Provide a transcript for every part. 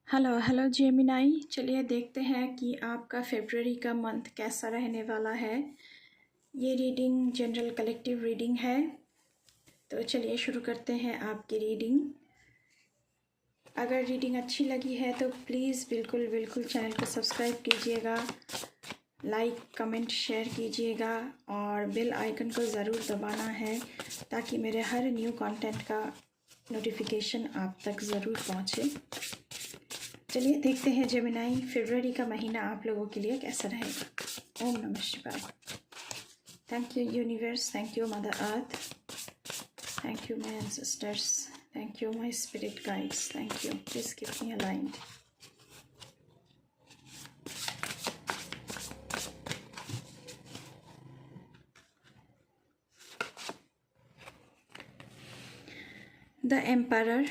Hello hello Gemini, चलिए देखते हैं कि आपका फरवरी का मंथ कैसा रहने वाला है। ये रीडिंग जनरल कलेक्टिव रीडिंग है, तो चलिए शुरू करते हैं आपकी रीडिंग। अगर रीडिंग अच्छी लगी है तो प्लीज़ बिल्कुल बिल्कुल चैनल को सब्सक्राइब कीजिएगा, लाइक कमेंट शेयर कीजिएगा और बेल आइकन को ज़रूर दबाना है ताकि मेरे हर न्यू कंटेंट का नोटिफिकेशन आप तक ज़रूर पहुँचे। चलिए देखते हैं जेमिनाई, फरवरी का महीना आप लोगों के लिए कैसा रहेगा। ओम नमः शिवाय। Thank you universe, thank you mother earth, thank you my ancestors, thank you my spirit guides, thank you. Please keep me aligned. The emperor,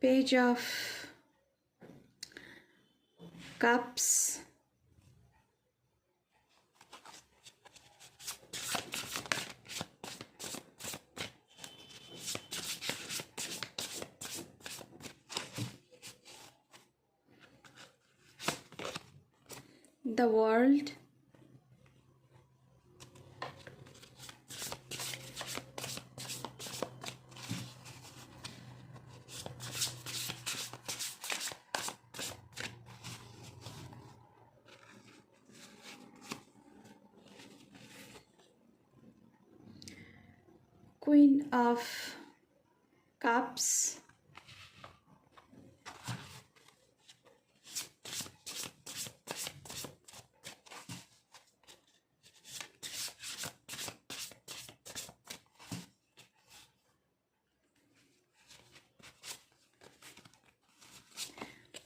page of cups, the world, queen of cups,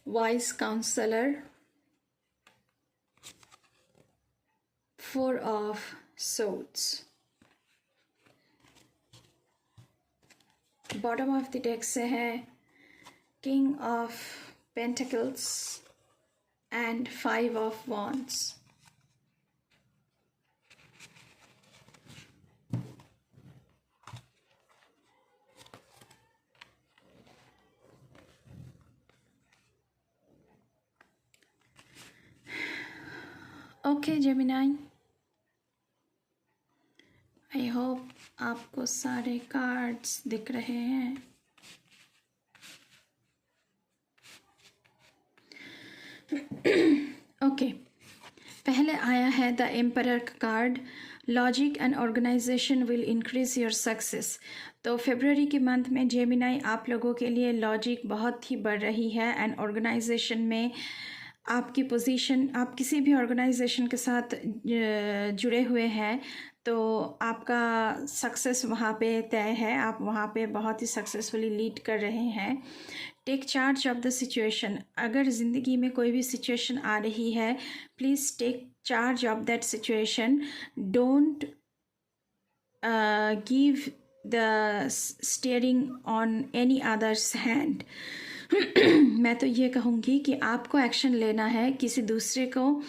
wise counsellor, four of swords. Bottom of the deck से है king of pentacles and five of wands. Okay Gemini, I hope आपको सारे cards दिख रहे हैं। Okay, पहले आया है the emperor card, logic and organisation will increase your success. तो फरवरी के मंथ में जेमिनाई आप लोगों के लिए लॉजिक बहुत ही बढ़ रही है एंड ऑर्गेनाइजेशन में आपकी पोजीशन, आप किसी भी ऑर्गेनाइजेशन के साथ जुड़े हुए हैं तो आपका सक्सेस वहाँ पे तय है। आप वहाँ पे बहुत ही सक्सेसफुली लीड कर रहे हैं। Take charge of the situation, अगर ज़िंदगी में कोई भी सिचुएशन आ रही है please take charge of that situation, don't give the steering on any others hand. मैं तो ये कहूँगी कि आपको एक्शन लेना है, किसी दूसरे को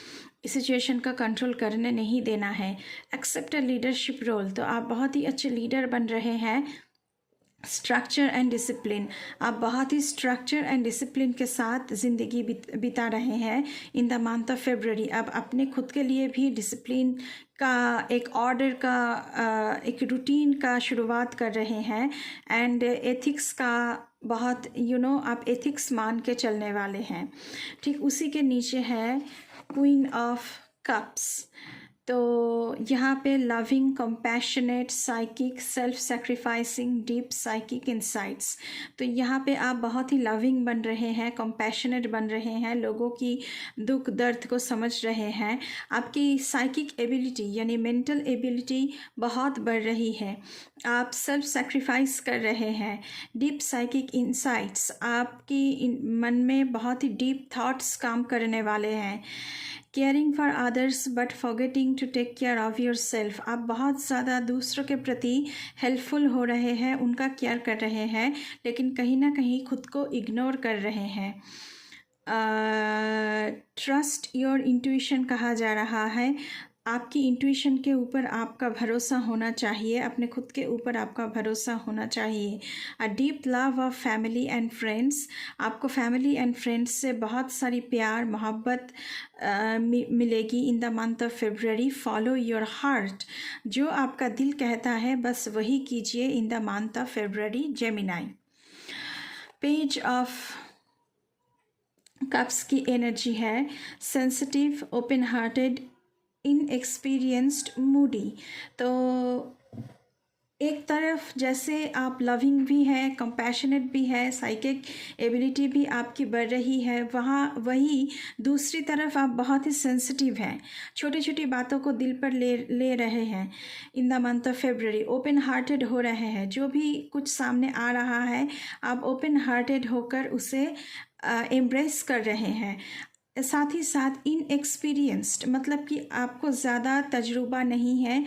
सिचुएशन का कंट्रोल करने नहीं देना है। एक्सेप्ट अ लीडरशिप रोल, तो आप बहुत ही अच्छे लीडर बन रहे हैं। स्ट्रक्चर एंड डिसिप्लिन, आप बहुत ही स्ट्रक्चर एंड डिसिप्लिन के साथ ज़िंदगी बिता रहे हैं in the month of February. अब अपने खुद के लिए भी डिसिप्लिन का, एक ऑर्डर का, एक रूटीन का शुरुआत कर रहे हैं एंड एथिक्स का बहुत आप एथिक्स मान के चलने वाले हैं। ठीक उसी के नीचे है क्वीन ऑफ कप्स, तो यहाँ पे loving, compassionate, psychic, self sacrificing, deep psychic insights. तो यहाँ पे आप बहुत ही लविंग बन रहे हैं, कंपैशनेट बन रहे हैं, लोगों की दुख दर्द को समझ रहे हैं। आपकी साइकिक एबिलिटी यानी मेंटल एबिलिटी बहुत बढ़ रही है। आप सेल्फ सेक्रीफाइस कर रहे हैं। डीप साइकिक इंसाइट्स, आपकी मन में बहुत ही डीप थॉट्स काम करने वाले हैं। Caring for others but forgetting to take care of your self, आप बहुत ज़्यादा दूसरों के प्रति हेल्पफुल हो रहे हैं, उनका केयर कर रहे हैं, लेकिन कहीं ना कहीं खुद को इग्नोर कर रहे हैं। ट्रस्ट योर इंट्यूशन कहा जा रहा है। आपकी इंट्यूशन के ऊपर आपका भरोसा होना चाहिए, अपने खुद के ऊपर आपका भरोसा होना चाहिए। A deep love of family and friends, आपको फैमिली एंड फ्रेंड्स से बहुत सारी प्यार मोहब्बत मिलेगी इन the month of February. Follow your heart, जो आपका दिल कहता है बस वही कीजिए इन the month of February Gemini. Page of cups की एनर्जी है sensitive, open hearted, inexperienced, Moody. तो एक तरफ जैसे आप लविंग भी है, कंपैशनेट भी है, साइकिक एबिलिटी भी आपकी बढ़ रही है, वही दूसरी तरफ आप बहुत ही सेंसिटिव हैं, छोटी छोटी बातों को दिल पर ले रहे हैं in the month of February. Open hearted हो रहे हैं, जो भी कुछ सामने आ रहा है आप ओपन हार्टेड होकर उसे एम्ब्रेस कर रहे हैं। साथ ही साथ इनएक्सपीरियंस्ड मतलब कि आपको ज़्यादा तजुर्बा नहीं है,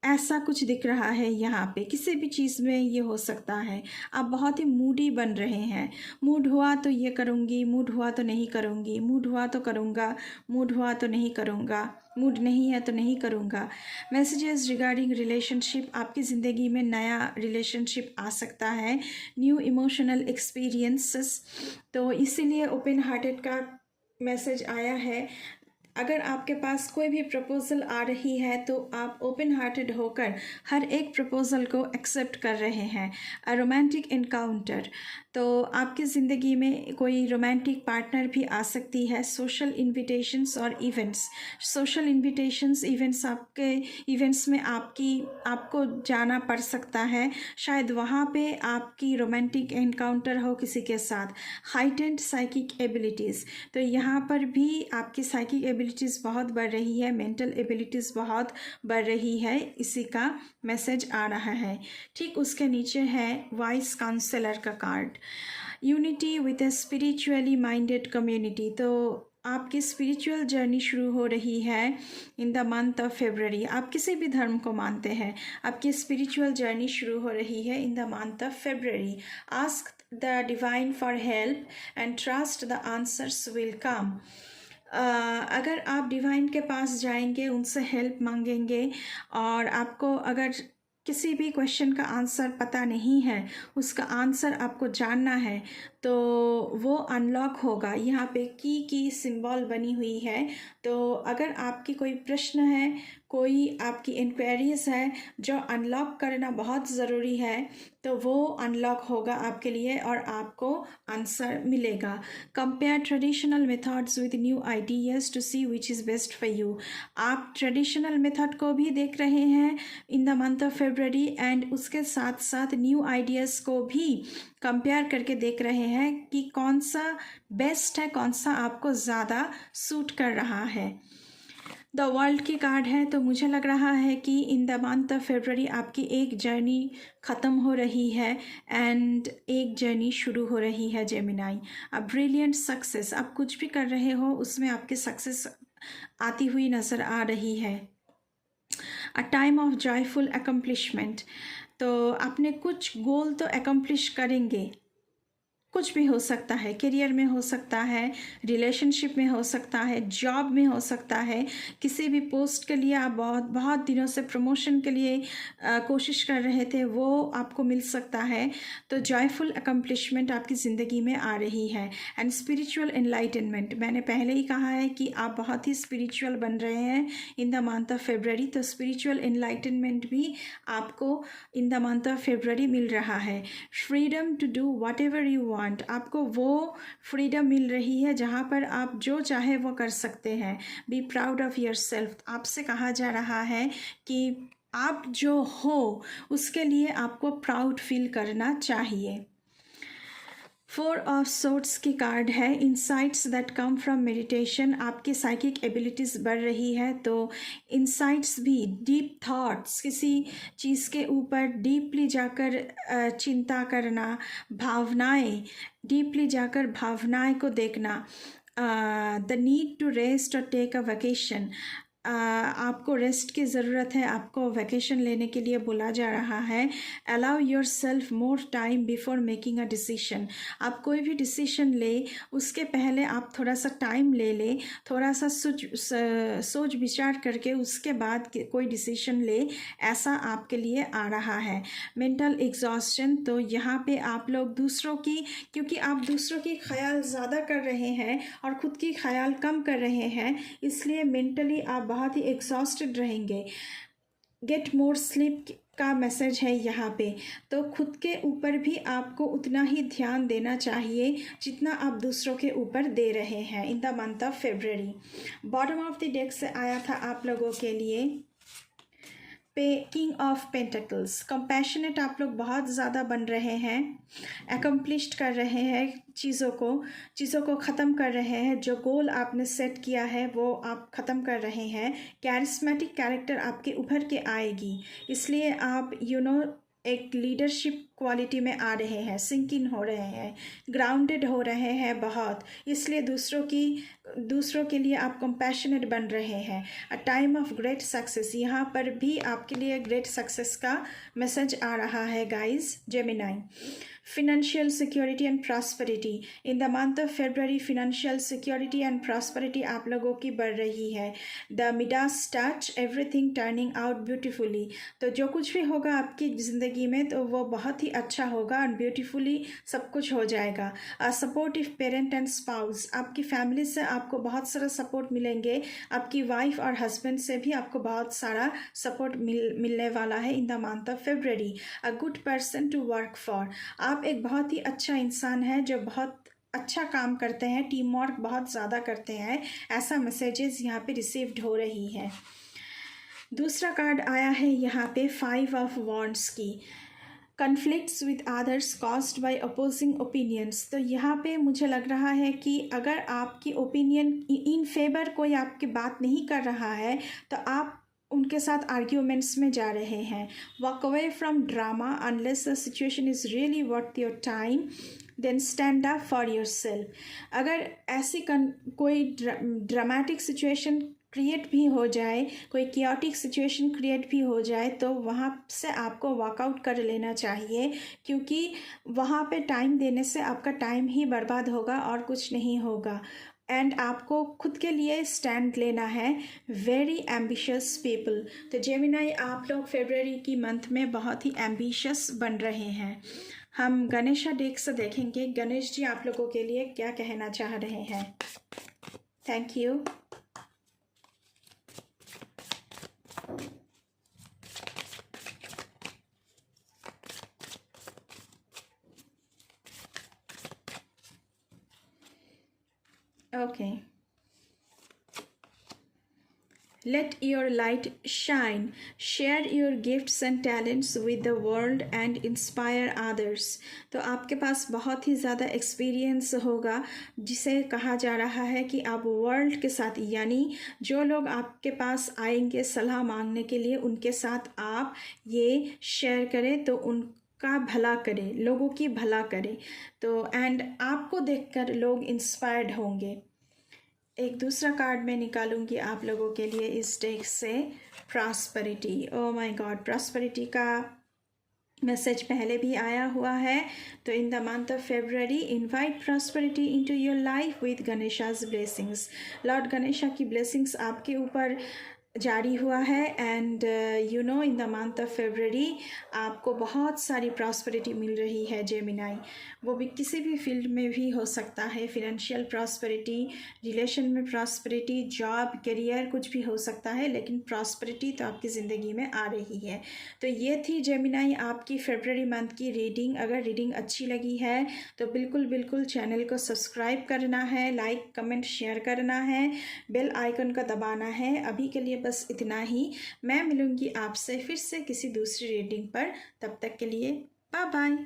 ऐसा कुछ दिख रहा है यहाँ पे। किसी भी चीज़ में ये हो सकता है। आप बहुत ही मूडी बन रहे हैं, मूड हुआ तो ये करूँगी, मूड हुआ तो नहीं करूँगी, मूड हुआ तो करूँगा, मूड हुआ तो नहीं करूँगा, मूड नहीं है तो नहीं करूँगा। मैसेजेस रिगार्डिंग रिलेशनशिप, आपकी ज़िंदगी में नया रिलेशनशिप आ सकता है, न्यू इमोशनल एक्सपीरियंसेस। तो इसीलिए ओपन हार्टेड का मैसेज आया है। अगर आपके पास कोई भी प्रपोज़ल आ रही है तो आप ओपन हार्टेड होकर हर एक प्रपोज़ल को एक्सेप्ट कर रहे हैं। अ रोमांटिक इनकाउंटर, तो आपकी ज़िंदगी में कोई रोमांटिक पार्टनर भी आ सकती है। सोशल इन्विटेशंस और इवेंट्स, सोशल इन्विटेशंस इवेंट्स, आपके इवेंट्स में आपको जाना पड़ सकता है, शायद वहाँ पे आपकी रोमांटिक एनकाउंटर हो किसी के साथ। हाइटेंड साइकिक एबिलिटीज़, तो यहाँ पर भी आपकी साइकिक एबिलिटीज़ बहुत बढ़ रही है, मेंटल एबिलिटीज़ बहुत बढ़ रही है, इसी का मैसेज आ रहा है। ठीक उसके नीचे है वाइस काउंसलर का card, unity with A spiritually minded community. तो आपकी स्पिरिचुअल जर्नी शुरू हो रही है in the month of February. आप किसी भी धर्म को मानते हैं, आपकी स्पिरिचुअल जर्नी शुरू हो रही है in the month of February. Ask the divine for help and trust the answers will come. अगर आप डिवाइन के पास जाएंगे, उनसे हेल्प मांगेंगे, और आपको अगर किसी भी क्वेश्चन का आंसर पता नहीं है, उसका आंसर आपको जानना है, तो वो अनलॉक होगा। यहाँ पे की सिंबल बनी हुई है। तो अगर आपकी कोई प्रश्न है, कोई आपकी इंक्वायरीज है जो अनलॉक करना बहुत ज़रूरी है, तो वो अनलॉक होगा आपके लिए और आपको आंसर मिलेगा। Compare traditional methods with new ideas to see which is best for you. आप ट्रेडिशनल मेथड को भी देख रहे हैं in the month of February, and उसके साथ साथ न्यू आइडियाज़ को भी कंपेयर करके देख रहे हैं कि कौन सा बेस्ट है, कौन सा आपको ज़्यादा सूट कर रहा है। द वर्ल्ड की कार्ड है, तो मुझे लग रहा है कि इन द मंथ ऑफ फेब्रुअरी आपकी एक जर्नी ख़त्म हो रही है एंड एक जर्नी शुरू हो रही है जेमिनाई। अ ब्रिलियंट सक्सेस, आप कुछ भी कर रहे हो उसमें आपकी सक्सेस आती हुई नज़र आ रही है। A time of joyful accomplishment, तो आपने कुछ गोल तो अकम्प्लिश करेंगे। कुछ भी हो सकता है, करियर में हो सकता है, रिलेशनशिप में हो सकता है, जॉब में हो सकता है, किसी भी पोस्ट के लिए आप बहुत दिनों से प्रमोशन के लिए कोशिश कर रहे थे, वो आपको मिल सकता है। तो जॉयफुल अकम्प्लिशमेंट आपकी ज़िंदगी में आ रही है। एंड स्पिरिचुअल एनलाइटनमेंट, मैंने पहले ही कहा है कि आप बहुत ही स्पिरिचुअल बन रहे हैं in the month of February, तो स्पिरिचुअल एनलाइटनमेंट भी आपको in the month of February मिल रहा है। Freedom to do whatever you want, आपको वो फ्रीडम मिल रही है जहाँ पर आप जो चाहे वो कर सकते हैं। Be proud of your self, आपसे कहा जा रहा है कि आप जो हो उसके लिए आपको प्राउड फील करना चाहिए। 4 ऑफ सोर्ड्स की कार्ड है, insights that come from meditation, आपकी साइकिक एबिलिटीज़ बढ़ रही है, तो इंसाइट्स भी डीप थॉट्स, किसी चीज़ के ऊपर डीपली जाकर चिंता करना, भावनाएं डीपली जाकर भावनाएं को देखना। द नीड टू रेस्ट और टेक अ वेकेशन, आप आपको रेस्ट की ज़रूरत है, आपको वैकेशन लेने के लिए बोला जा रहा है। Allow your self more time before making a decision. आप कोई भी डिसीशन ले उसके पहले आप थोड़ा सा टाइम ले लें, थोड़ा सा सोच विचार करके उसके बाद कोई डिसीशन ले, ऐसा आपके लिए आ रहा है। मेंटल एग्जॉस्शन, तो यहाँ पे आप लोग दूसरों की, क्योंकि आप दूसरों की ख्याल ज़्यादा कर रहे हैं और ख़ुद की ख्याल कम कर रहे हैं, इसलिए मेंटली आप बहुत ही एग्जॉस्टेड रहेंगे। गेट मोर स्लीप का मैसेज है यहाँ पे। तो खुद के ऊपर भी आपको उतना ही ध्यान देना चाहिए जितना आप दूसरों के ऊपर दे रहे हैं in the month of February. Bottom of the deck से आया था आप लोगों के लिए किंग ऑफ पेंटिकल्स। कंपैशनेट आप लोग बहुत ज़्यादा बन रहे हैं, एकम्प्लिश्ड कर रहे हैं चीज़ों को ख़त्म कर रहे हैं। जो गोल आपने सेट किया है वो आप ख़त्म कर रहे हैं। कैरिस्मेटिक कैरेक्टर आपके उभर के आएगी, इसलिए आप एक लीडरशिप क्वालिटी में आ रहे हैं, सिंक इन हो रहे हैं, ग्राउंडेड हो रहे हैं बहुत, इसलिए दूसरों के लिए आप कंपैशनेट बन रहे हैं। A time of great success, यहाँ पर भी आपके लिए ग्रेट सक्सेस का मैसेज आ रहा है guys Gemini. Financial security and prosperity, in the month of February financial security and prosperity आप लोगों की बढ़ रही है। The Midas touch, everything turning out beautifully, तो जो कुछ भी होगा आपकी ज़िंदगी में तो वो बहुत ही अच्छा होगा और ब्यूटीफुली सब कुछ हो जाएगा। A supportive parent and spouse, आपकी फैमिली से आपको बहुत सारा सपोर्ट मिलेंगे, आपकी वाइफ और हस्बैंड से भी आपको बहुत सारा सपोर्ट मिलने वाला है in the month of February. A good person to work for, आप एक बहुत ही अच्छा इंसान है जो बहुत अच्छा काम करते हैं, टीम वर्क बहुत ज़्यादा करते हैं, ऐसा मैसेजेस यहाँ पे रिसीव्ड हो रही है। दूसरा कार्ड आया है यहाँ पे 5 ऑफ वॉन्ड्स की। Conflicts with others caused by opposing opinions, तो यहाँ पे मुझे लग रहा है कि अगर आपकी ओपिनियन इन फेवर कोई आपकी बात नहीं कर रहा है तो आप उनके साथ आर्ग्यूमेंट्स में जा रहे हैं। Walk away from drama unless the situation is really worth your time, then stand up for yourself. अगर ऐसी कोई ड्रामेटिक सिचुएशन क्रिएट भी हो जाए, कोई कियोटिक सिचुएशन क्रिएट भी हो जाए, तो वहाँ से आपको वॉकआउट कर लेना चाहिए, क्योंकि वहाँ पे टाइम देने से आपका टाइम ही बर्बाद होगा और कुछ नहीं होगा। एंड आपको खुद के लिए स्टैंड लेना है। वेरी एम्बिशियस पीपल, तो जेमिनाई आप लोग फेब्रवरी की मंथ में बहुत ही एम्बिशियस बन रहे हैं। हम गणेशा डेक से देखेंगे गणेश जी आप लोगों के लिए क्या कहना चाह रहे हैं। Thank you. Okay. Let your light shine. Share your gifts and talents with the world and inspire others. तो आपके पास बहुत ही ज़्यादा एक्सपीरियंस होगा, जिसे कहा जा रहा है कि आप वर्ल्ड के साथ, यानी जो लोग आपके पास आएंगे सलाह मांगने के लिए, उनके साथ आप ये शेयर करें तो का भला करे, लोगों की भला करे, तो एंड आपको देखकर लोग इंस्पायर्ड होंगे। एक दूसरा कार्ड मैं निकालूंगी आप लोगों के लिए इस डेक से, prosperity. Oh my god, prosperity का मैसेज पहले भी आया हुआ है। तो in the month of February invite prosperity into your life with Ganesha's blessings. Lord Ganesha की ब्लेसिंग्स आपके ऊपर जारी हुआ है। And in the month of February आपको बहुत सारी प्रॉस्पेरिटी मिल रही है जेमिनाई, वो भी किसी भी फील्ड में भी हो सकता है। फिनेंशियल प्रॉस्पेरिटी, रिलेशन में प्रॉस्पेरिटी, जॉब, करियर, कुछ भी हो सकता है, लेकिन प्रॉस्पेरिटी तो आपकी ज़िंदगी में आ रही है। तो ये थी जेमिनाई आपकी फेब्रुवरी मंथ की रीडिंग। अगर रीडिंग अच्छी लगी है तो बिल्कुल चैनल को सब्सक्राइब करना है, लाइक कमेंट शेयर करना है, बेल आइकन का दबाना है। अभी के लिए बस इतना ही। मैं मिलूंगी आपसे फिर से किसी दूसरी रीडिंग पर, तब तक के लिए बाय बाय।